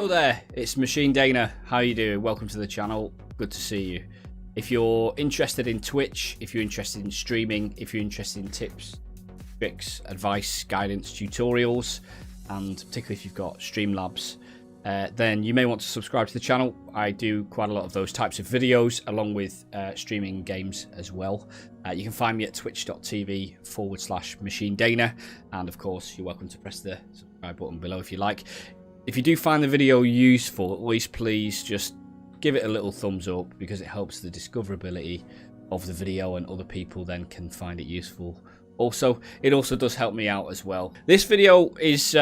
Hello there, it's Machine Dana. How you doing? Welcome to the channel. Good to see you. If you're interested in Twitch, if you're interested in streaming, if you're interested in tips, tricks, advice, guidance, tutorials, and particularly if you've got Streamlabs, then you may want to subscribe to the channel. I do quite a lot of those types of videos along with streaming games as well. You can find me at twitch.tv/Machine Dana, and of course you're welcome to press the subscribe button below if you like. If you do find the video useful, at least please just give it a little thumbs up, because it helps the discoverability of the video and other people then can find it useful. Also, it also does help me out as well. This video is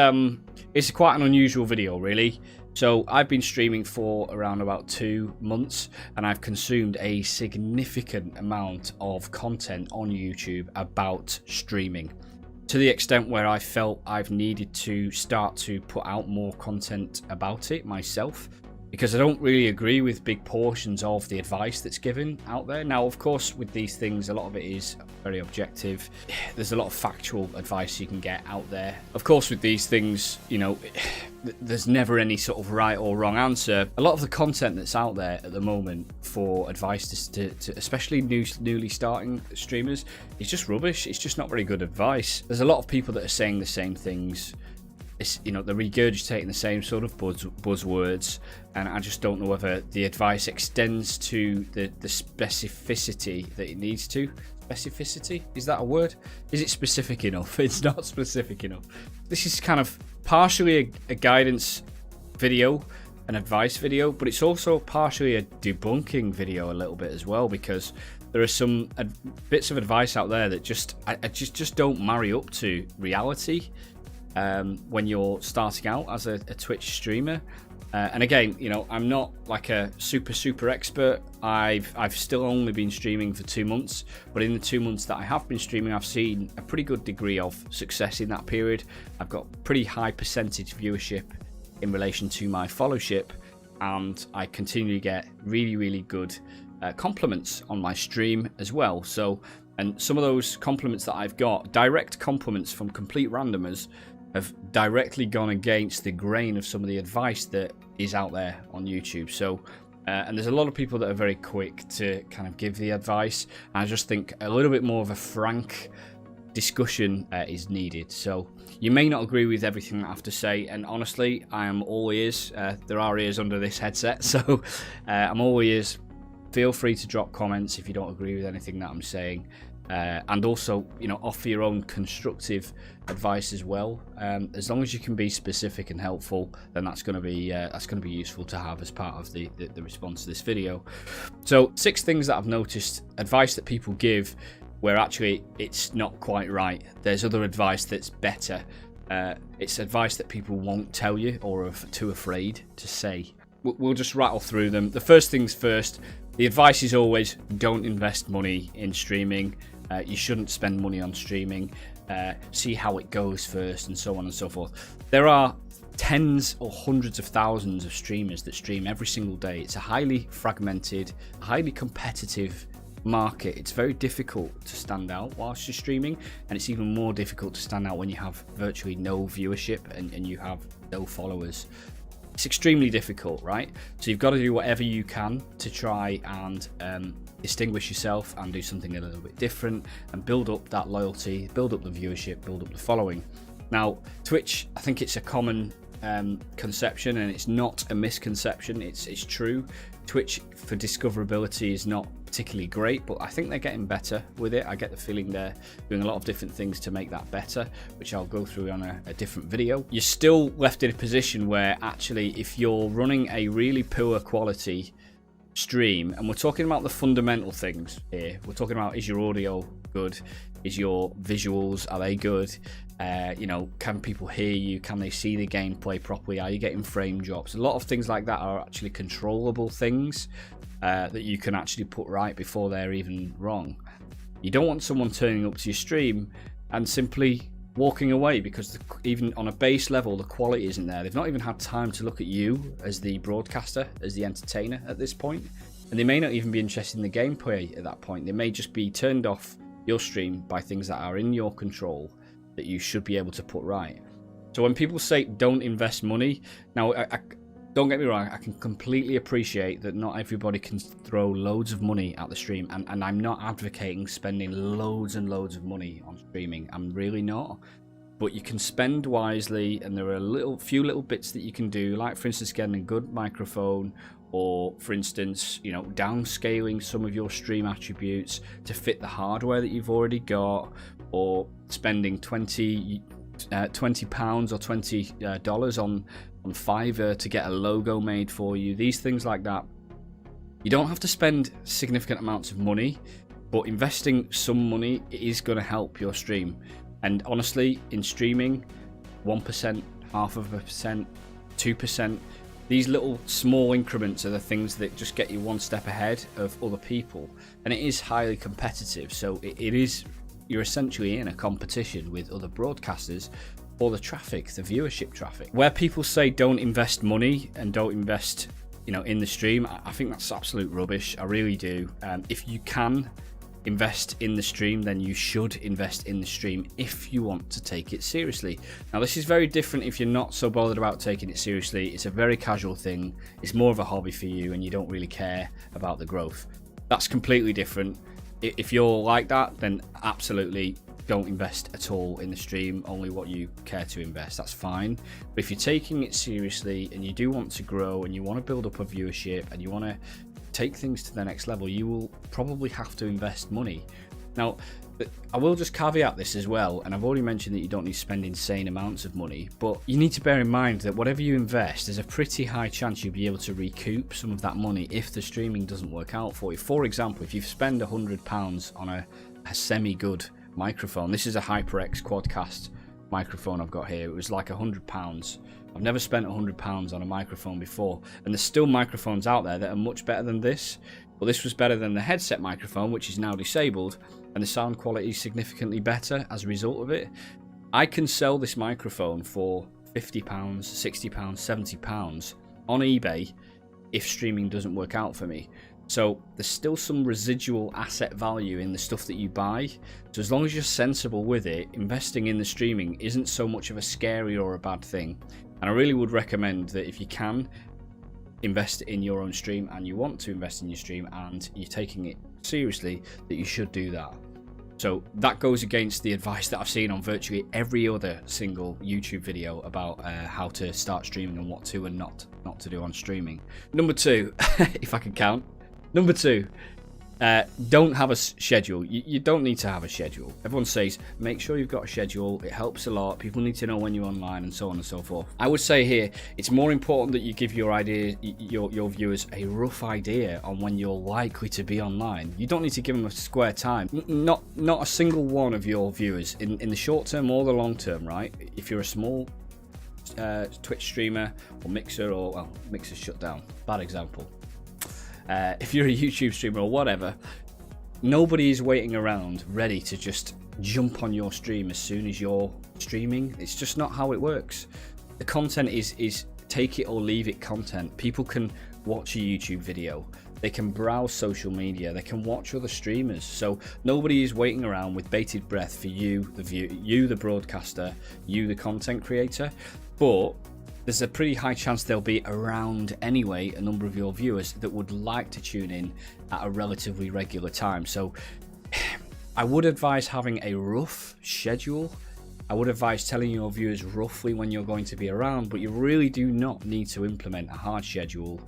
quite an unusual video, really. So I've been streaming for around about 2 months, and I've consumed a significant amount of content on YouTube about streaming, to the extent where I felt I've needed to start to put out more content about it myself, because I don't really agree with big portions of the advice that's given out there. Now, of course, with these things, a lot of it is very objective. There's a lot of factual advice you can get out there. Of course, with these things, you know, there's never any sort of right or wrong answer. A lot of the content that's out there at the moment for advice to especially newly starting streamers, is just rubbish. It's just not very good advice. There's a lot of people that are saying the same things. It's, you know, they're regurgitating the same sort of buzzwords, and I just don't know whether the advice extends to the specificity that it needs to. Specificity? Is that a word? Is it specific enough? It's not specific enough. This is kind of partially a guidance video, an advice video, but it's also partially a debunking video a little bit as well, because there are some bits of advice out there that just don't marry up to reality. When you're starting out as a Twitch streamer, and again, you know, I'm not like a super expert. I've still only been streaming for 2 months, but in the 2 months that I have been streaming, I've seen a pretty good degree of success in that period. I've got pretty high percentage viewership in relation to my followship, and I continue to get really good compliments on my stream as well. So, and some of those compliments that I've got, direct compliments from complete randomers, have directly gone against the grain of some of the advice that is out there on YouTube. So, and there's a lot of people that are very quick to kind of give the advice. I just think a little bit more of a frank discussion is needed. So you may not agree with everything that I have to say, and honestly, I am all ears. There are ears under this headset, so I'm all ears. Feel free to drop comments if you don't agree with anything that I'm saying. And also, you know, offer your own constructive advice as well. As long as you can be specific and helpful, then that's going to be useful to have as part of the response to this video. So 6 things that I've noticed, advice that people give where actually it's not quite right. There's other advice that's better. It's advice that people won't tell you or are too afraid to say. We'll just rattle through them. The first things first. The advice is always don't invest money in streaming. You shouldn't spend money on streaming. See how it goes first, and so on and so forth. There are tens or hundreds of thousands of streamers that stream every single day. It's a highly fragmented, highly competitive market. It's very difficult to stand out whilst you're streaming, and it's even more difficult to stand out when you have virtually no viewership and you have no followers. It's extremely difficult, right? So you've got to do whatever you can to try and distinguish yourself and do something a little bit different and build up that loyalty, build up the viewership, build up the following. Now, Twitch, I think it's a common conception, and it's not a misconception. It's true. Twitch for discoverability is not particularly great, but I think they're getting better with it. I get the feeling they're doing a lot of different things to make that better, which I'll go through on a different video. You're still left in a position where actually, if you're running a really poor quality stream, and we're talking about the fundamental things here, we're talking about, is your audio good? Is your visuals, are they good? You know, can people hear you? Can they see the gameplay properly? Are you getting frame drops? A lot of things like that are actually controllable things that you can actually put right before they're even wrong. You don't want someone turning up to your stream and simply walking away because even on a base level the quality isn't there. They've not even had time to look at you as the broadcaster, as the entertainer at this point, and they may not even be interested in the gameplay at that point. They may just be turned off your stream by things that are in your control that you should be able to put right. So when people say don't invest money, now Don't get me wrong, I can completely appreciate that not everybody can throw loads of money at the stream, and I'm not advocating spending loads and loads of money on streaming. I'm really not. But you can spend wisely, and there are a few little bits that you can do, like for instance getting a good microphone, or for instance, you know, downscaling some of your stream attributes to fit the hardware that you've already got, or spending £20 or $20 on Fiverr to get a logo made for you. These things like that. You don't have to spend significant amounts of money, but investing some money is going to help your stream. And honestly, in streaming, 1%, 0.5%, 2%, these little small increments are the things that just get you one step ahead of other people. And it is highly competitive, so you're essentially in a competition with other broadcasters for the traffic, the viewership traffic. Where people say don't invest money and don't invest, you know, in the stream, I think that's absolute rubbish. I really do. If you can invest in the stream, then you should invest in the stream if you want to take it seriously. Now, this is very different if you're not so bothered about taking it seriously. It's a very casual thing. It's more of a hobby for you and you don't really care about the growth. That's completely different. If you're like that, then absolutely don't invest at all in the stream, only what you care to invest. That's fine. But if you're taking it seriously and you do want to grow and you want to build up a viewership and you want to take things to the next level, you will probably have to invest money. Now, I will just caveat this as well, and I've already mentioned that you don't need to spend insane amounts of money, but you need to bear in mind that whatever you invest, there's a pretty high chance you'll be able to recoup some of that money if the streaming doesn't work out for you. For example, if you spend £100 on a semi-good microphone, this is a HyperX Quadcast microphone I've got here, it was like £100. I've never spent £100 on a microphone before, and there's still microphones out there that are much better than this. Well, this was better than the headset microphone, which is now disabled, and the sound quality is significantly better as a result of it. I can sell this microphone for £50, £60, £70 on eBay if streaming doesn't work out for me. So there's still some residual asset value in the stuff that you buy. So as long as you're sensible with it, investing in the streaming isn't so much of a scary or a bad thing. And I really would recommend that if you can invest in your own stream and you want to invest in your stream and you're taking it seriously, that you should do that. So that goes against the advice that I've seen on virtually every other single YouTube video about how to start streaming and what to and not to do on streaming. Number 2, if I can count. Number 2, don't have a schedule. You don't need to have a schedule. Everyone says make sure you've got a schedule. It helps a lot. People need to know when you're online and so on and so forth. I would say here it's more important that you give your viewers a rough idea on when you're likely to be online. You don't need to give them a square time. Not a single one of your viewers in the short term or the long term, right? If you're a small Twitch streamer or Mixer, or well, Mixer's shut down, bad example. If you're a YouTube streamer or whatever, nobody is waiting around ready to just jump on your stream as soon as you're streaming. It's just not how it works. The content is take it or leave it content. People can watch a YouTube video, they can browse social media, they can watch other streamers. So nobody is waiting around with bated breath for you, the broadcaster, you, the content creator. But there's a pretty high chance there'll be around anyway a number of your viewers that would like to tune in at a relatively regular time. So I would advise having a rough schedule. I would advise telling your viewers roughly when you're going to be around, but you really do not need to implement a hard schedule.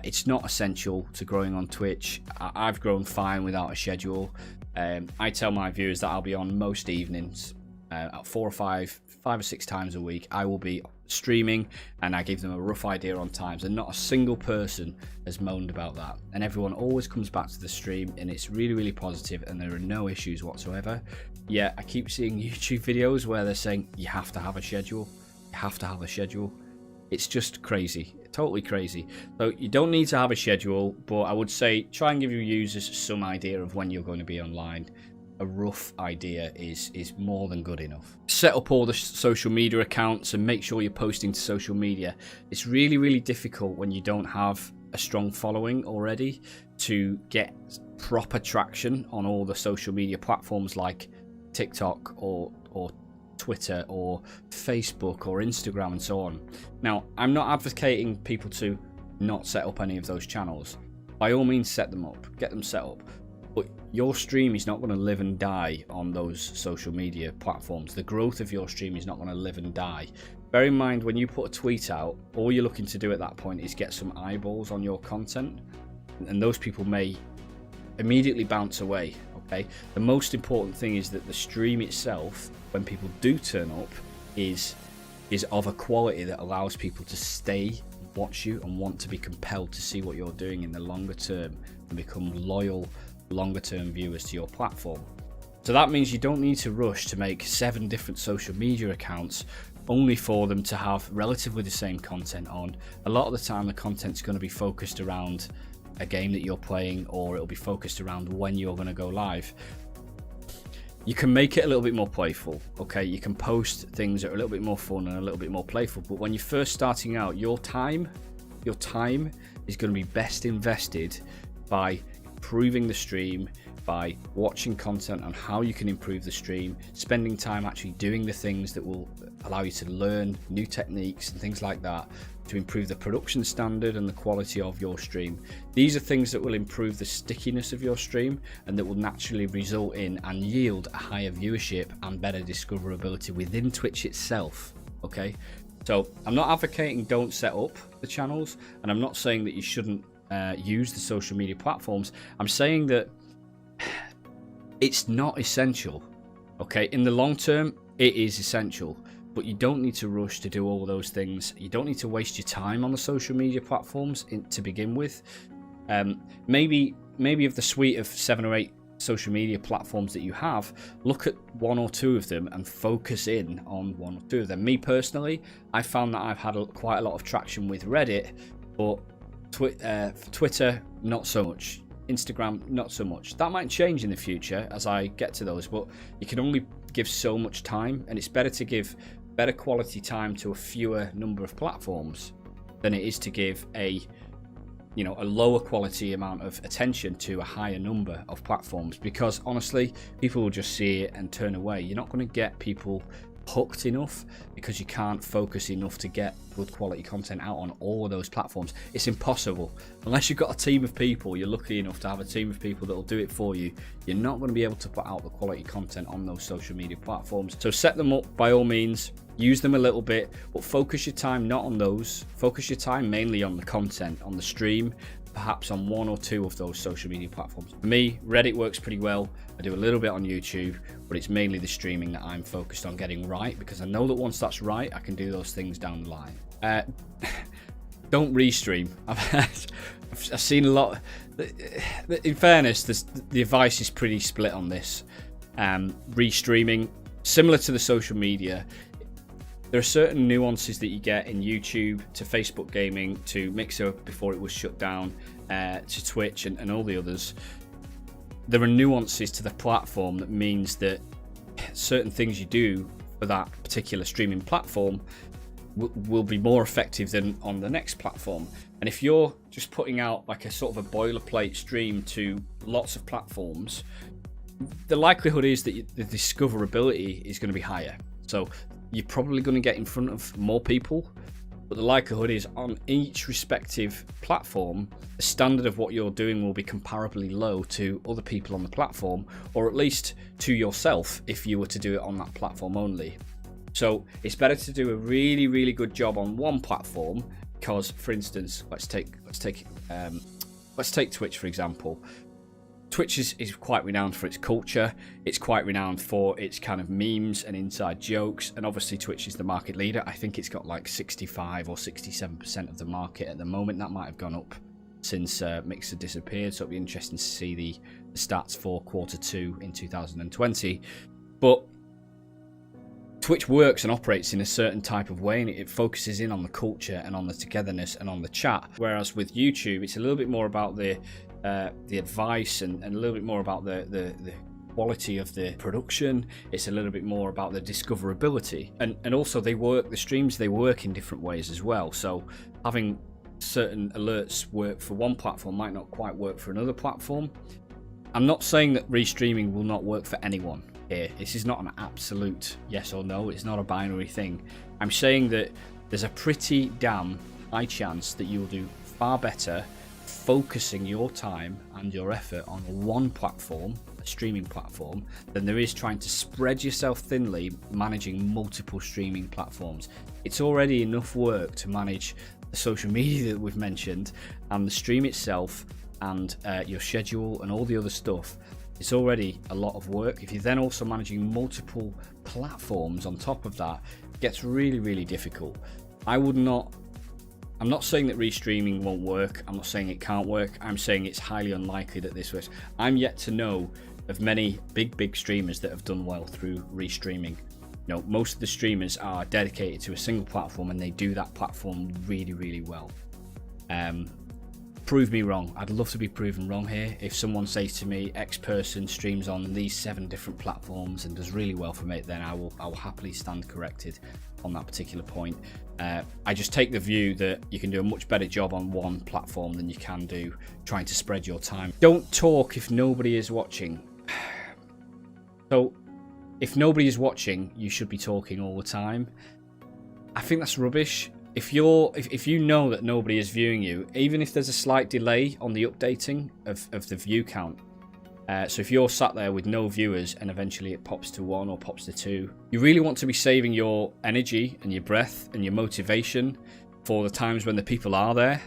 It's not essential to growing on Twitch. I've grown fine without a schedule. I tell my viewers that I'll be on most evenings, 4 or 5 or 6 times a week. I will be streaming, and I give them a rough idea on times, and not a single person has moaned about that, and everyone always comes back to the stream and it's really, really positive and there are no issues whatsoever. Yeah, I keep seeing YouTube videos where they're saying you have to have a schedule, it's just crazy, totally crazy. So you don't need to have a schedule, but I would say try and give your users some idea of when you're going to be online. A rough idea is more than good enough. Set up all the social media accounts and make sure you're posting to social media. It's really, really difficult when you don't have a strong following already to get proper traction on all the social media platforms like TikTok or Twitter or Facebook or Instagram and so on. Now, I'm not advocating people to not set up any of those channels. By all means, set them up, get them set up. But your stream is not going to live and die on those social media platforms. The growth of your stream is not going to live and die. Bear in mind, when you put a tweet out, all you're looking to do at that point is get some eyeballs on your content, and those people may immediately bounce away. Okay, the most important thing is that the stream itself, when people do turn up, is of a quality that allows people to stay, watch you, and want to be compelled to see what you're doing in the longer term and become loyal longer term viewers to your platform. So that means you don't need to rush to make 7 different social media accounts only for them to have relatively the same content on. A lot of the time the content's going to be focused around a game that you're playing, or it'll be focused around when you're going to go live. You can make it a little bit more playful, okay? You can post things that are a little bit more fun and a little bit more playful, but when you're first starting out, your time is going to be best invested by improving the stream, by watching content on how you can improve the stream, spending time actually doing the things that will allow you to learn new techniques and things like that to improve the production standard and the quality of your stream. These are things that will improve the stickiness of your stream and that will naturally result in and yield a higher viewership and better discoverability within Twitch itself. Okay, so I'm not advocating don't set up the channels, and I'm not saying that you shouldn't use the social media platforms. I'm saying that it's not essential. Okay, in the long term it is essential, but you don't need to rush to do all those things. You don't need to waste your time on the social media platforms to begin with. Maybe of the suite of 7 or 8 social media platforms that you have, look at 1 or 2 of them and focus in on 1 or 2 of them. Me personally, I found that I've had quite a lot of traction with Reddit, but Twitter not so much, Instagram not so much. That might change in the future as I get to those, but you can only give so much time, and it's better to give better quality time to a fewer number of platforms than it is to give a lower quality amount of attention to a higher number of platforms, because honestly people will just see it and turn away. You're not going to get people hooked enough because you can't focus enough to get good quality content out on all of those platforms. It's impossible unless you've got a team of people. You're lucky enough to have a team of people that will do it for you. You're not going to be able to put out the quality content on those social media platforms. So set them up by all means, use them a little bit, but focus your time not on those. Focus your time mainly on the content, on the stream, perhaps on 1 or 2 of those social media platforms. For me, Reddit works pretty well. I do a little bit on YouTube, but it's mainly the streaming that I'm focused on getting right, because I know that once that's right, I can do those things down the line. Don't restream. I've seen a lot. In fairness, the advice is pretty split on this. Restreaming, similar to the social media, there are certain nuances that you get in YouTube to Facebook Gaming to Mixer before it was shut down, to Twitch and all the others. There are nuances to the platform that means that certain things you do for that particular streaming platform will be more effective than on the next platform. And if you're just putting out like a sort of a boilerplate stream to lots of platforms, the likelihood is that the discoverability is going to be higher. So you're probably going to get in front of more people, but the likelihood is on each respective platform, the standard of what you're doing will be comparably low to other people on the platform, or at least to yourself if you were to do it on that platform only. So it's better to do a really, really good job on one platform, because, for instance, let's take Twitch for example. Twitch is quite renowned for its culture. It's quite renowned for its kind of memes and inside jokes. And obviously Twitch is the market leader. I think it's got like 65 or 67% of the market at the moment. That might have gone up since Mixer disappeared. So it'll be interesting to see the stats for Q2 in 2020. But Twitch works and operates in a certain type of way, and it focuses in on the culture and on the togetherness and on the chat. Whereas with YouTube, it's a little bit more about the advice and a little bit more about the quality of the production. It's a little bit more about the discoverability, and also the streams they work in different ways as well. So having certain alerts work for one platform might not quite work for another platform. I'm not saying that restreaming will not work for anyone. here. This is not an absolute yes or no. It's not a binary thing. I'm saying that there's a pretty damn high chance that you will do far better focusing your time and your effort on one platform, a streaming platform, than there is trying to spread yourself thinly managing multiple streaming platforms. It's already enough work to manage the social media that we've mentioned and the stream itself and your schedule and all the other stuff. It's already a lot of work. If you're then also managing multiple platforms on top of that, it gets really, really difficult. I'm not saying that restreaming won't work. I'm not saying it can't work. I'm saying it's highly unlikely that this works. I'm yet to know of many big streamers that have done well through restreaming. You know, most of the streamers are dedicated to a single platform and they do that platform really, really well. Prove me wrong. I'd love to be proven wrong here. If someone says to me, X person streams on these 7 different platforms and does really well from it, then I will happily stand corrected on that particular point. I just take the view that you can do a much better job on one platform than you can do trying to spread your time. Don't talk if nobody is watching. So if nobody is watching, you should be talking all the time. I think that's rubbish. If you know that nobody is viewing you, even if there's a slight delay on the updating of the view count, so if you're sat there with no viewers and eventually it pops to 1 or pops to 2, you really want to be saving your energy and your breath and your motivation for the times when the people are there,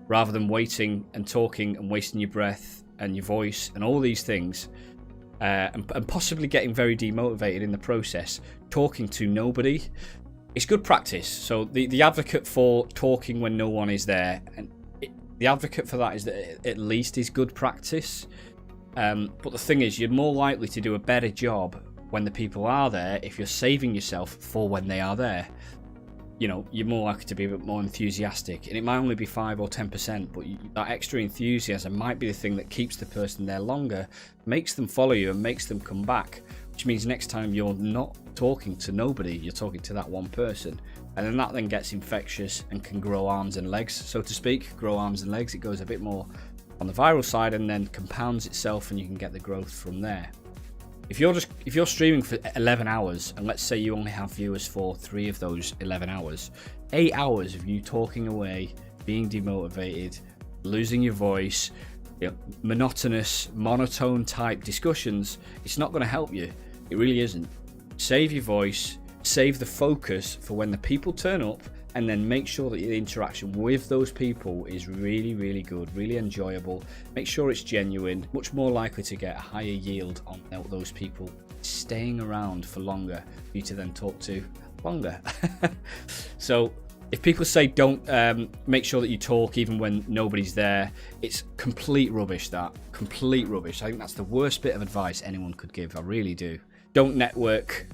rather than waiting and talking and wasting your breath and your voice and all these things, and possibly getting very demotivated in the process, talking to nobody. It's good practice. So the advocate for talking when no one is there, and the advocate for that is that it at least is good practice. But the thing is, you're more likely to do a better job when the people are there if you're saving yourself for when they are there. You know, you're more likely to be a bit more enthusiastic, and it might only be 5 or 10%, but that extra enthusiasm might be the thing that keeps the person there longer, makes them follow you and makes them come back, which means next time you're not talking to nobody, you're talking to that one person, and then that then gets infectious and can grow arms and legs, so to speak. Grow arms and legs, it goes a bit more on the viral side and then compounds itself, and you can get the growth from there. If you're streaming for 11 hours, and let's say you only have viewers for 3 of those 11 hours, 8 hours of you talking away, being demotivated, losing your voice, monotonous, monotone type discussions, it's not going to help you. It really isn't. Save your voice, save the focus for when the people turn up, and then make sure that the interaction with those people is really, really good, really enjoyable. Make sure it's genuine, much more likely to get a higher yield on those people staying around for longer for you to then talk to longer. So if people say don't make sure that you talk even when nobody's there, it's complete rubbish. That complete rubbish. I think that's the worst bit of advice anyone could give. I really do. Don't network.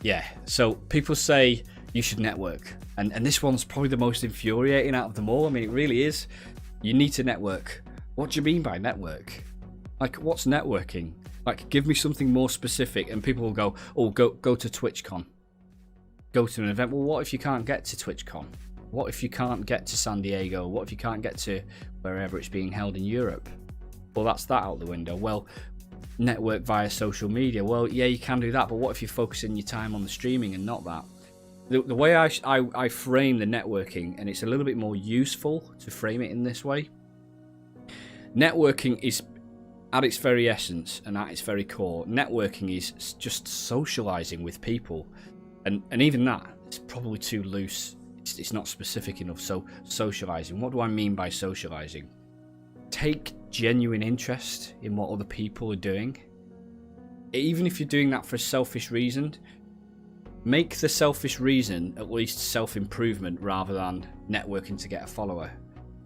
Yeah, so people say you should network, and this one's probably the most infuriating out of them all. I mean, it really is. You need to network. What do you mean by network? Like, what's networking? Like, give me something more specific. And people will go, oh, go to TwitchCon, go to an event. Well, what if you can't get to TwitchCon? What if you can't get to San Diego? What if you can't get to wherever it's being held in Europe? Well, that's that out the window. Well, network via social media. Well, yeah, you can do that, but what if you're focusing your time on the streaming and not that? The way I frame the networking, and it's a little bit more useful to frame it in this way, networking is, at its very essence and at its very core, networking is just socializing with people, and even that is probably too loose. It's not specific enough. So socializing, what do I mean by socializing? Take genuine interest in what other people are doing, even if you're doing that for a selfish reason. Make the selfish reason at least self-improvement rather than networking to get a follower.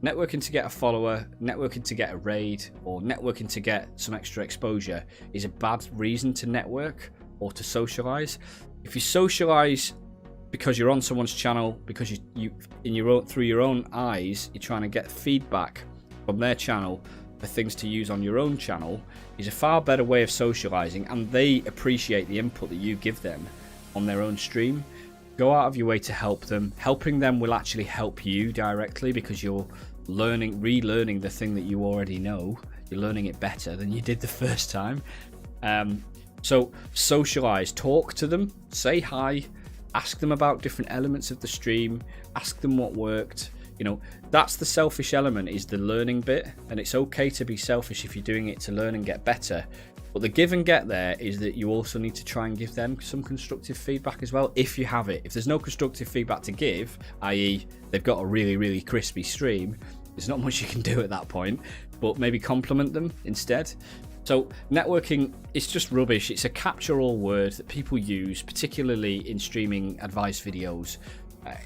Networking to get a follower, networking to get a raid, or networking to get some extra exposure is a bad reason to network or to socialize. If you socialize because you're on someone's channel, because you through your own eyes, you're trying to get feedback from their channel for things to use on your own channel, is a far better way of socializing, and they appreciate the input that you give them on their own stream. Go out of your way to help them. Helping them will actually help you directly, because you're relearning the thing that you already know. You're learning it better than you did the first time. So socialize, talk to them, say hi, ask them about different elements of the stream, ask them what worked. You know, that's the selfish element, is the learning bit, and it's okay to be selfish if you're doing it to learn and get better. But the give and get there is that you also need to try and give them some constructive feedback as well, if you have it. If there's no constructive feedback to give, i.e. they've got a really, really crispy stream, there's not much you can do at that point, but maybe compliment them instead. So networking is just rubbish. It's a catch-all word that people use, particularly in streaming advice videos.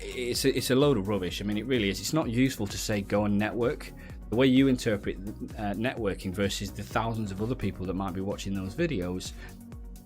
It's a load of rubbish. I mean, it really is. It's not useful to say go and network. The way you interpret networking versus the thousands of other people that might be watching those videos,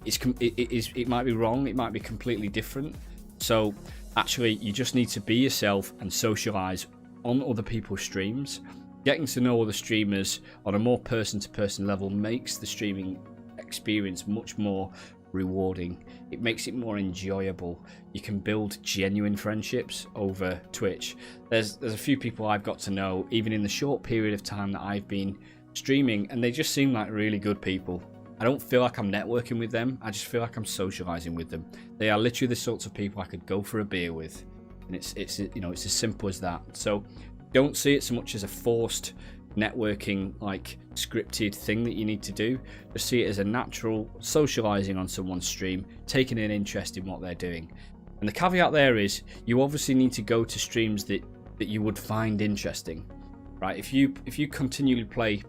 it might be wrong. It might be completely different. So actually, you just need to be yourself and socialize on other people's streams. Getting to know other streamers on a more person-to-person level makes the streaming experience much more rewarding. It makes it more enjoyable. You can build genuine friendships over Twitch. There's a few people I've got to know, even in the short period of time that I've been streaming, and they just seem like really good people. I don't feel like I'm networking with them. I just feel like I'm socializing with them. They are literally the sorts of people I could go for a beer with, and it's as simple as that. So don't see it so much as a forced networking, like scripted thing that you need to do. Just see it as a natural socializing on someone's stream, taking an interest in what they're doing. And the caveat there is, you obviously need to go to streams that you would find interesting, right? If you continually play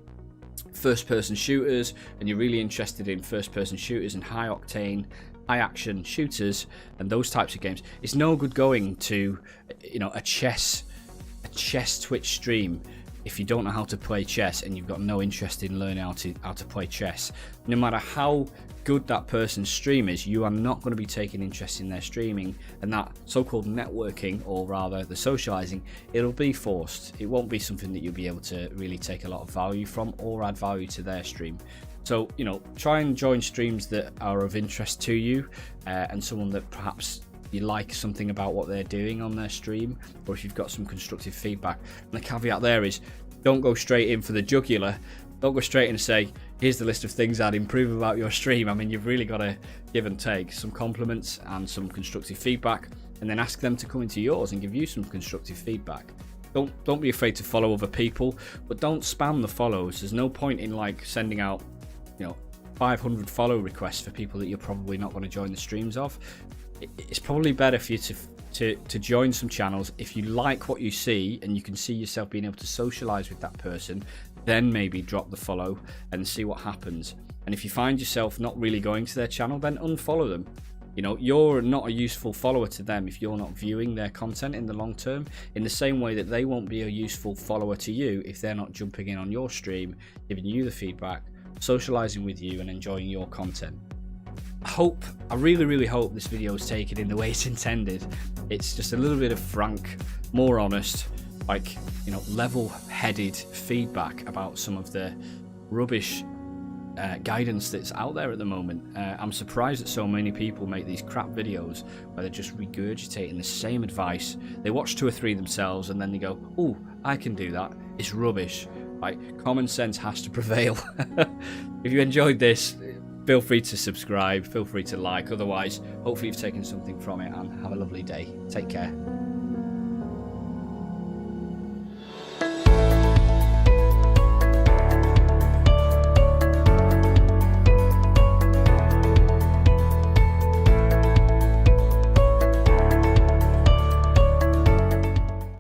first-person shooters and you're really interested in first-person shooters and high octane, high action shooters and those types of games, it's no good going to a chess Twitch stream if you don't know how to play chess and you've got no interest in learning how to play chess. No matter how good that person's stream is, you are not going to be taking interest in their streaming, and that so-called networking, or rather the socializing, it'll be forced. It won't be something that you'll be able to really take a lot of value from or add value to their stream. So, try and join streams that are of interest to you, and someone that perhaps you like something about what they're doing on their stream, or if you've got some constructive feedback. And the caveat there is, don't go straight in for the jugular. Don't go straight in and say, here's the list of things I'd improve about your stream. I mean, you've really got to give and take some compliments and some constructive feedback, and then ask them to come into yours and give you some constructive feedback. Don't be afraid to follow other people, but don't spam the follows. There's no point in sending out 500 follow requests for people that you're probably not going to join the streams of. It's probably better for you to join some channels if you like what you see and you can see yourself being able to socialize with that person. Then maybe drop the follow and see what happens. And if you find yourself not really going to their channel, then unfollow them. You're not a useful follower to them if you're not viewing their content in the long term, in the same way that they won't be a useful follower to you if they're not jumping in on your stream, giving you the feedback, socializing with you and enjoying your content. I really, really hope this video is taken in the way it's intended. It's just a little bit of frank, more honest, level-headed feedback about some of the rubbish guidance that's out there at the moment. I'm surprised that so many people make these crap videos where they're just regurgitating the same advice. They watch 2 or 3 themselves and then they go, "Oh, I can do that." It's rubbish. Common sense has to prevail. If you enjoyed this, feel free to subscribe, feel free to like. Otherwise, hopefully you've taken something from it, and have a lovely day. Take care.